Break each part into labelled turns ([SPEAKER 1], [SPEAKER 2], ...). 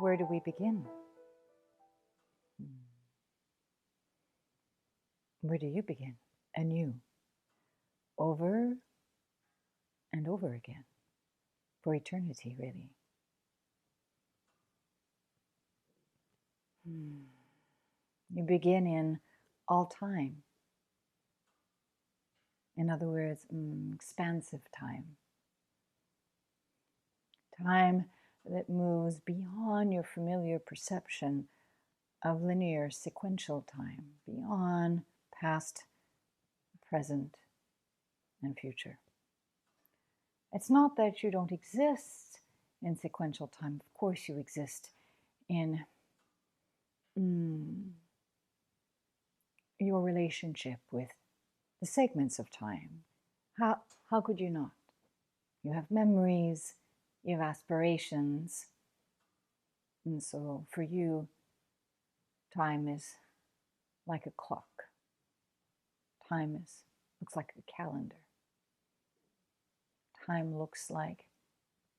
[SPEAKER 1] Where do we begin? Where do you begin? Anew, over and over again, for eternity, really. You begin in all time. In other words, expansive time. Time that moves beyond your familiar perception of linear sequential time, beyond past, present, and future. It's not that you don't exist in sequential time. Of course you exist in your relationship with the segments of time. How could you not? You have memories, you have aspirations, and so for you, time is like a clock. Time looks like a calendar. Time looks like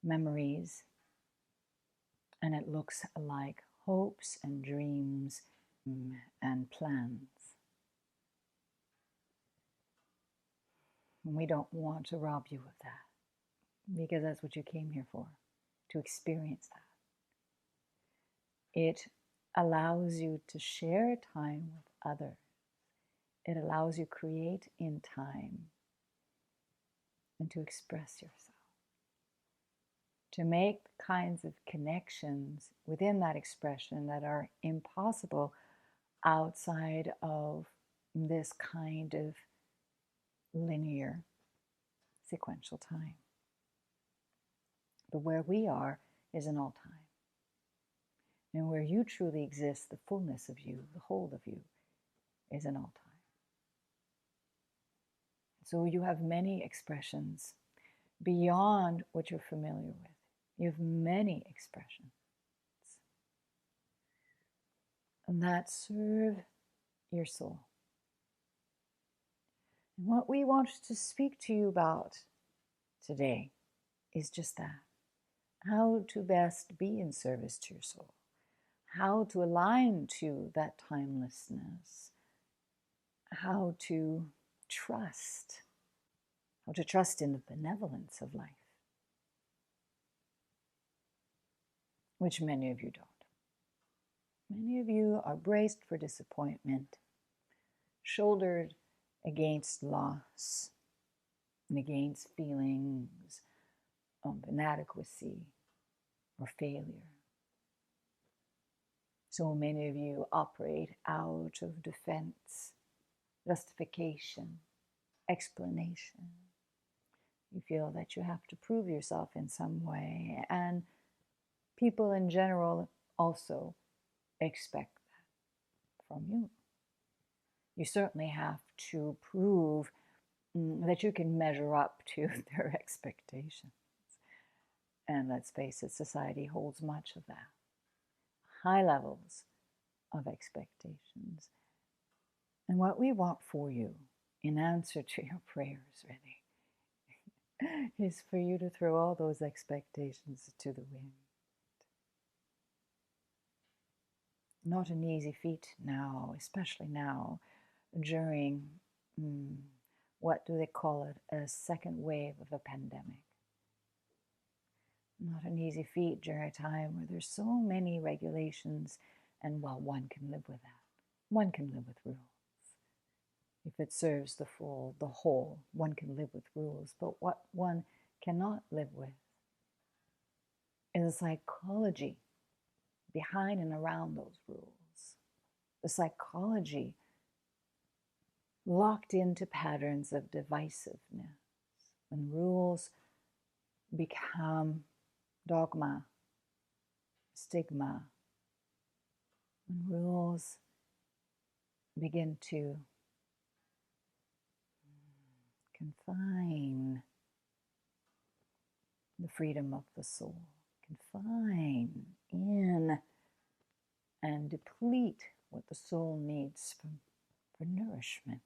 [SPEAKER 1] memories, and it looks like hopes and dreams and plans. And we don't want to rob you of that, because that's what you came here for, to experience that. It allows you to share time with others. It allows you to create in time and to express yourself, to make the kinds of connections within that expression that are impossible outside of this kind of linear sequential time. But where we are is in all time. And where you truly exist, the fullness of you, the whole of you, is in all time. So you have many expressions beyond what you're familiar with. You have many expressions. And that serve your soul. And what we want to speak to you about today is just that. How to best be in service to your soul. How to align to that timelessness. How to trust. How to trust in the benevolence of life. Which many of you don't. Many of you are braced for disappointment, shouldered against loss and against feelings of inadequacy or failure. So many of you operate out of defense, justification, explanation. You feel that you have to prove yourself in some way, and people in general also expect that from you. You certainly have to prove that you can measure up to their expectations. And let's face it, society holds much of that. High levels of expectations. And what we want for you, in answer to your prayers, really, is for you to throw all those expectations to the wind. Not an easy feat now, especially now, during what do they call it, a second wave of a pandemic. Not an easy feat during a time where there's so many regulations, and well, one can live with that. One can live with rules. If it serves the whole, one can live with rules. But what one cannot live with is the psychology behind and around those rules. The psychology locked into patterns of divisiveness. When rules become dogma, stigma, when rules begin to confine the freedom of the soul, confine in and deplete what the soul needs for nourishment.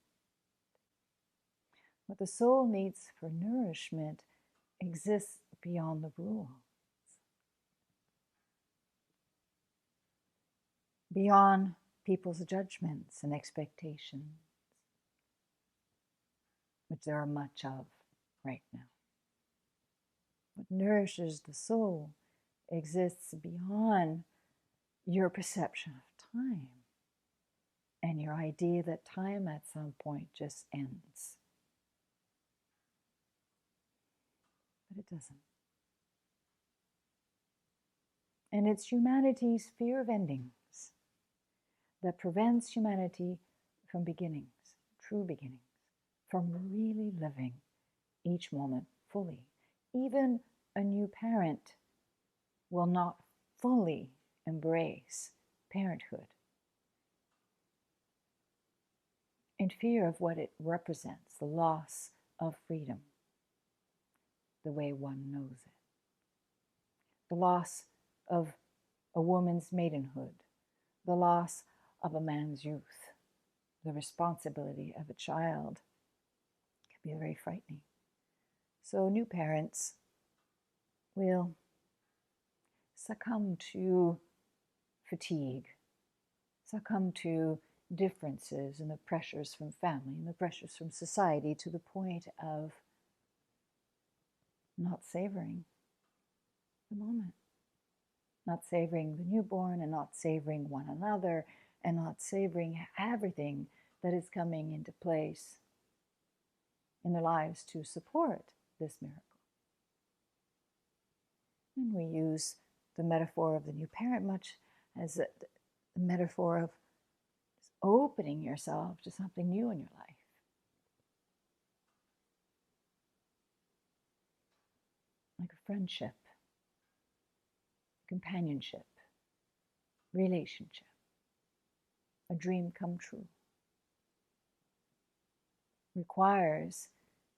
[SPEAKER 1] What the soul needs for nourishment exists beyond the rules. beyond people's judgments and expectations, which there are much of right now. What nourishes the soul exists beyond your perception of time and your idea that time at some point just ends. But it doesn't. And it's humanity's fear of endings that prevents humanity from beginnings, true beginnings, from really living each moment fully. Even a new parent will not fully embrace parenthood in fear of what it represents, the loss of freedom, the way one knows it, the loss of a woman's maidenhood, the loss of a man's youth, the responsibility of a child can be very frightening. So new parents will succumb to fatigue, succumb to differences and the pressures from family and the pressures from society to the point of not savoring the moment, not savoring the newborn and not savoring one another and not savoring everything that is coming into place in their lives to support this miracle. And we use the metaphor of the new parent much as a metaphor of opening yourself to something new in your life. Like a friendship, companionship, relationship, a dream come true. Requires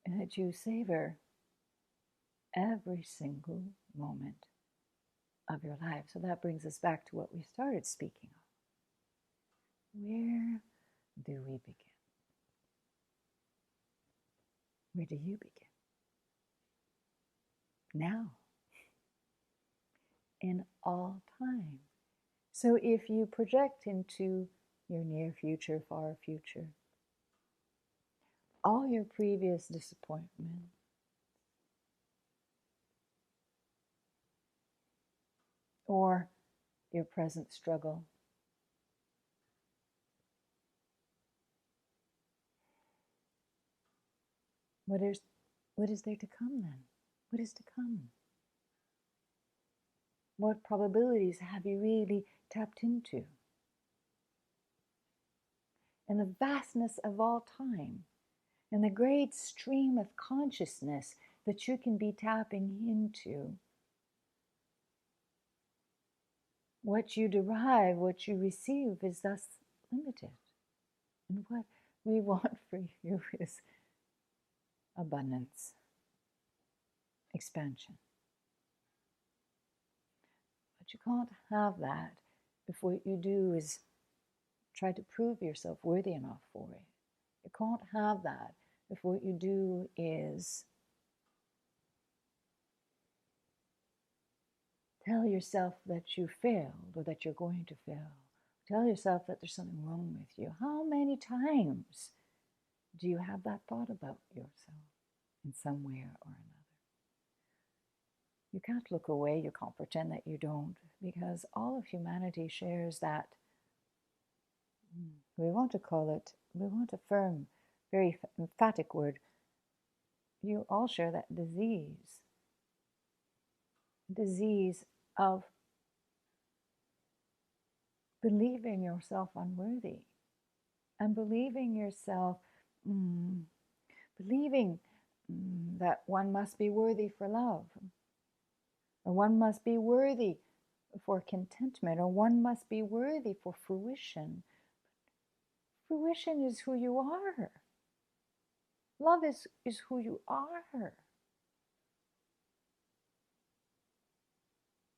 [SPEAKER 1] that you savor every single moment of your life. So that brings us back to what we started speaking of. Where do we begin? Where do you begin? Now. In all time. So if you project into your near future, far future, all your previous disappointment, or your present struggle, what is there to come then? What is to come? What probabilities have you really tapped into? And the vastness of all time, and the great stream of consciousness that you can be tapping into, what you derive, what you receive is thus limited. And what we want for you is abundance, expansion. But you can't have that if what you do is try to prove yourself worthy enough for it. You can't have that if what you do is tell yourself that you failed or that you're going to fail. Tell yourself that there's something wrong with you. How many times do you have that thought about yourself in some way or another? You can't look away, you can't pretend that you don't, because all of humanity shares that, we want to call it, we want a firm, very emphatic word. You all share that disease of believing yourself unworthy and believing yourself, believing that one must be worthy for love, or one must be worthy for contentment, or one must be worthy for fruition. Fruition is who you are. Love is who you are.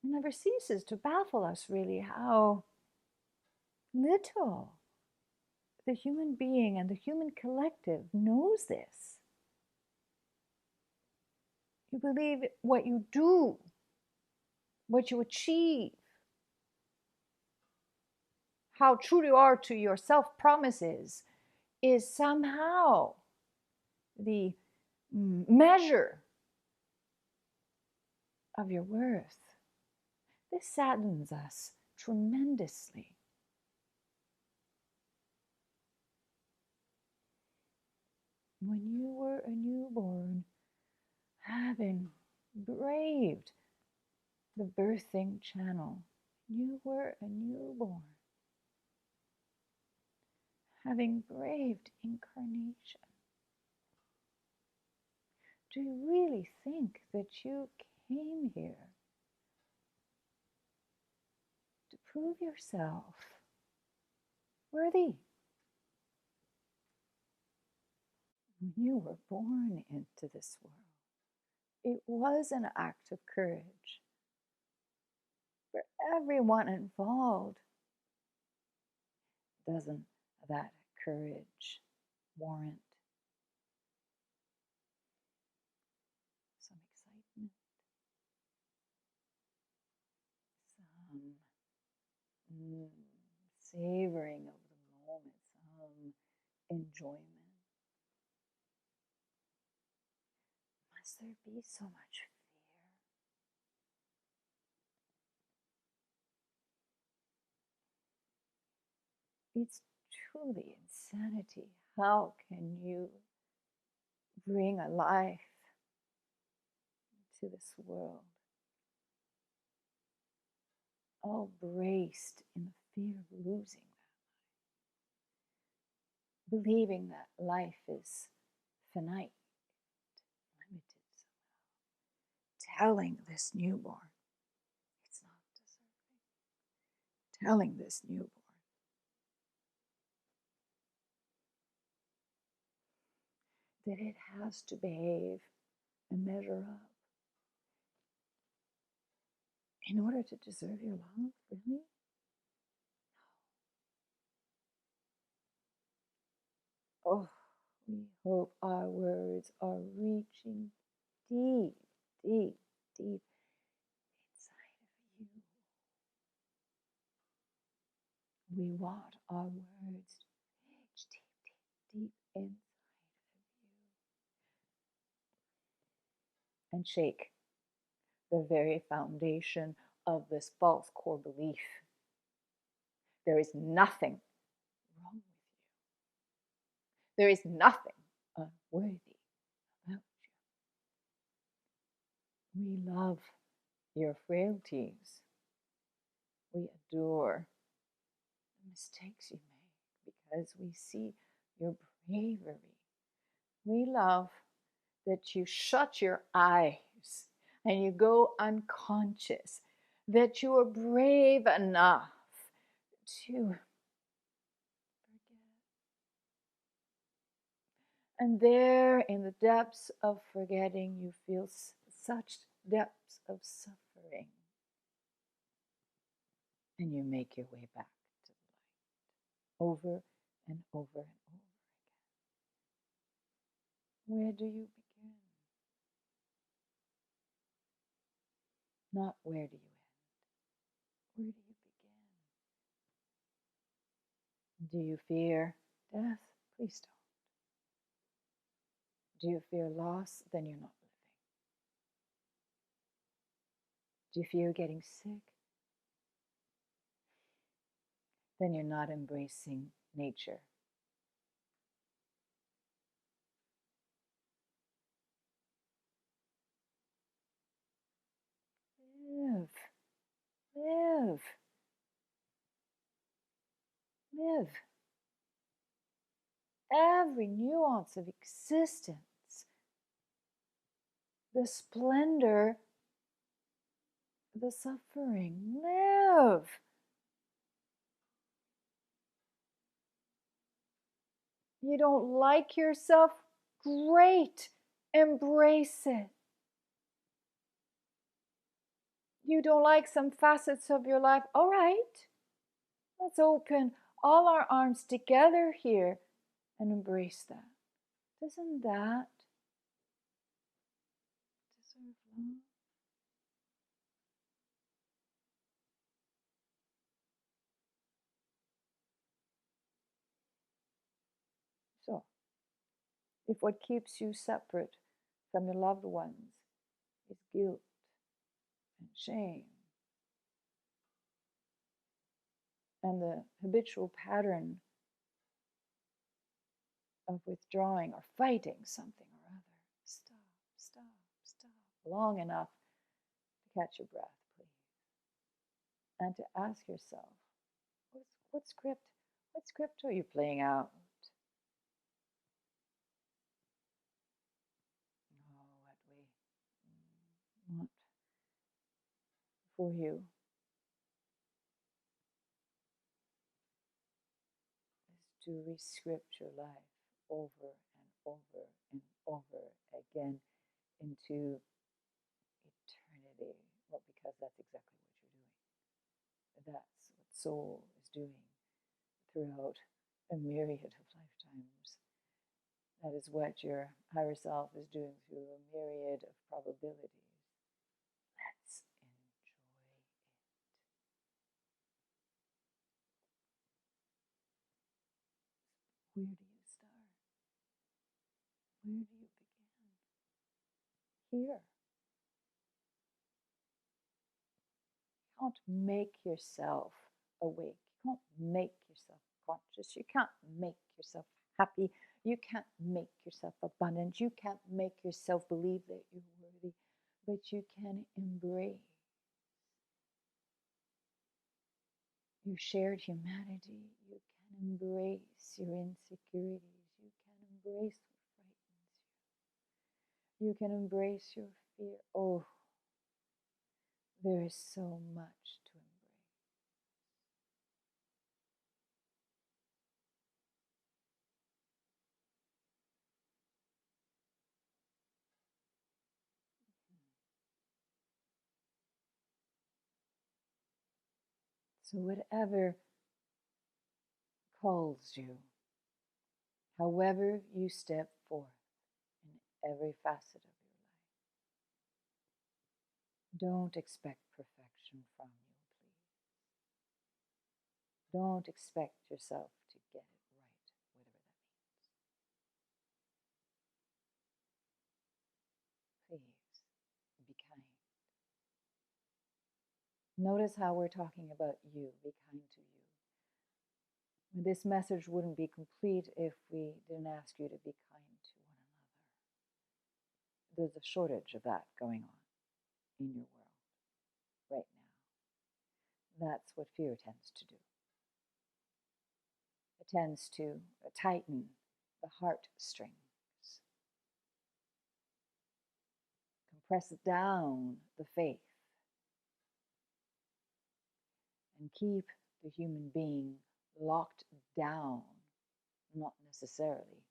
[SPEAKER 1] It never ceases to baffle us, really, how little the human being and the human collective knows this. You believe what you do, what you achieve, how true you are to your self promises is somehow the measure of your worth. This saddens us tremendously. When you were a newborn, having braved the birthing channel, you were a newborn, having braved incarnation. Do you really think that you came here to prove yourself worthy? When you were born into this world, it was an act of courage for everyone involved. Doesn't that courage warrant some excitement, some savoring of the moment, some enjoyment? Must there be so much fear? It's truly insanity. How can you bring a life to this world all braced in the fear of losing that, believing that life is finite, limited somehow, telling this newborn it's not deserving, telling this newborn that it has to behave and measure up in order to deserve your love. Really? Oh, we hope our words are reaching deep, deep, deep inside of you. We want our words to reach deep, deep, deep inside of you and shake the very foundation of this false core belief. There is nothing wrong with you. There is nothing unworthy about you. We love your frailties. We adore the mistakes you make because we see your bravery. We love that you shut your eyes and you go unconscious, that you are brave enough to forget. And there in the depths of forgetting, you feel such depths of suffering. And you make your way back to the light over and over and over again. Where do you begin? Not where do you end? Where do you begin? Do you fear death? Please don't. Do you fear loss? Then you're not living. Do you fear getting sick? Then you're not embracing nature. Live, live, live. Every nuance of existence, the splendor, the suffering. Live. You don't like yourself? Great. Embrace it. You don't like some facets of your life? All right. Let's open all our arms together here and embrace that. Doesn't that deserve love? If what keeps you separate from your loved ones is guilt and shame, and the habitual pattern of withdrawing or fighting something or other, stop, stop, stop long enough to catch your breath, please, and to ask yourself, what script are you playing out? What we want for you is to rescript your life over and over and over again into eternity. Well, because that's exactly what you're doing. That's what soul is doing throughout a myriad of lifetimes. That is what your higher self is doing through a myriad of probabilities. Let's enjoy it. Where do you start? Where do you begin? Here. You can't make yourself awake. You can't make yourself conscious. You can't make yourself happy. You can't make yourself abundant. You can't make yourself believe that you're worthy. But you can embrace your shared humanity. You can embrace your insecurities. You can embrace what frightens you. You can embrace your fear. Oh, there is so much to embrace. So, whatever calls you, however you step forth in every facet of your life, don't expect perfection from you, please. Don't expect yourself to get it right, whatever that means. Please be kind. Notice how we're talking about you. Be kind to you. This message wouldn't be complete if we didn't ask you to be kind to one another. There's a shortage of that going on in your world right now. That's what fear tends to do. It tends to tighten the heartstrings, compress down the faith, and keep the human being locked down, not necessarily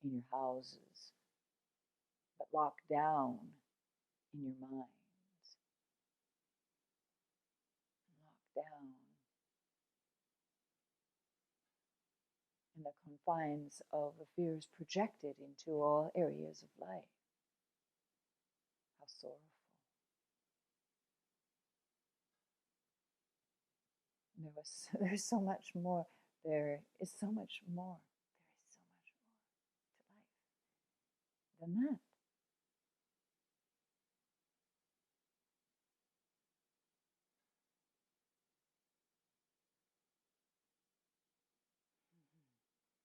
[SPEAKER 1] in your houses, but locked down in your minds, locked down in the confines of the fears projected into all areas of life. How sorrowful. There's so much more. There is so much more. There is so much more to life than that.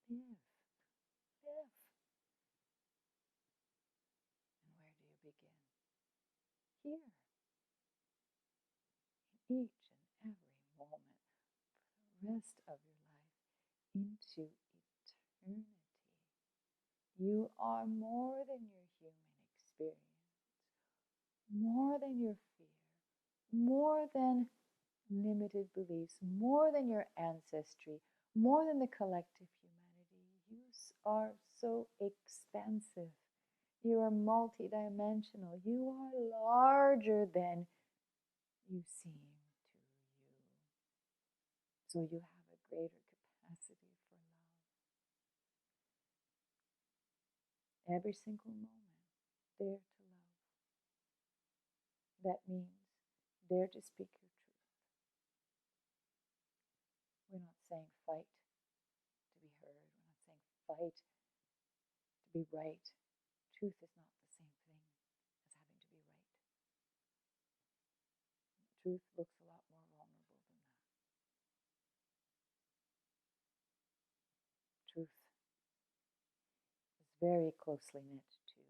[SPEAKER 1] Live, live. And where do you begin? Here, in each and every moment, for the rest of your life, into eternity. You are more than your human experience, more than your fear, more than limited beliefs, more than your ancestry, more than the collective humanity. You are so expansive. You are multidimensional. You are larger than you seem to you. So you have a greater capacity for love. Every single moment, dare to love. That means dare to speak your truth. We're not saying fight to be heard. We're not saying fight to be right. Truth is not the same thing as having to be right. Truth looks a lot more vulnerable than that. Truth is very closely knit to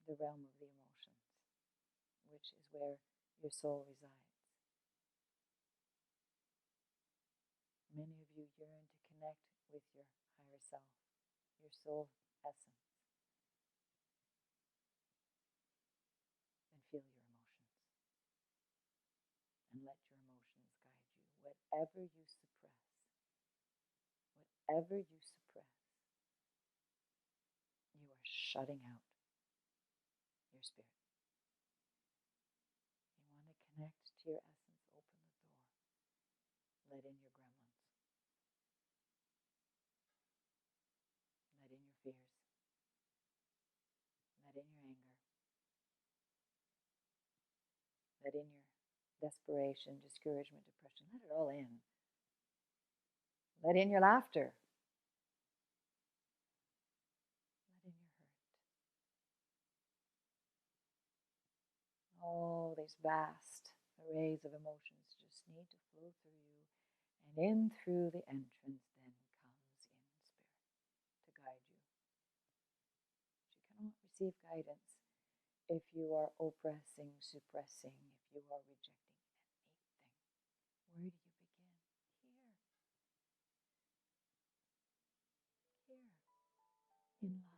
[SPEAKER 1] the realm of the emotions, which is where your soul resides. Many of you yearn to connect with your higher self, your soul essence, and feel your emotions. And let your emotions guide you. Whatever you suppress, you are shutting out your spirit. You want to connect to your essence, open the door. Let in your gremlins. Let in your fears. Let in your anger. Let in your desperation, discouragement, depression. Let it all in. Let in your laughter. Let in your hurt. All these vast arrays of emotions just need to flow through you. And in through the entrance then comes in spirit to guide you. But you cannot receive guidance if you are oppressing, suppressing, if you are rejecting anything. Where do you begin? Here. In love.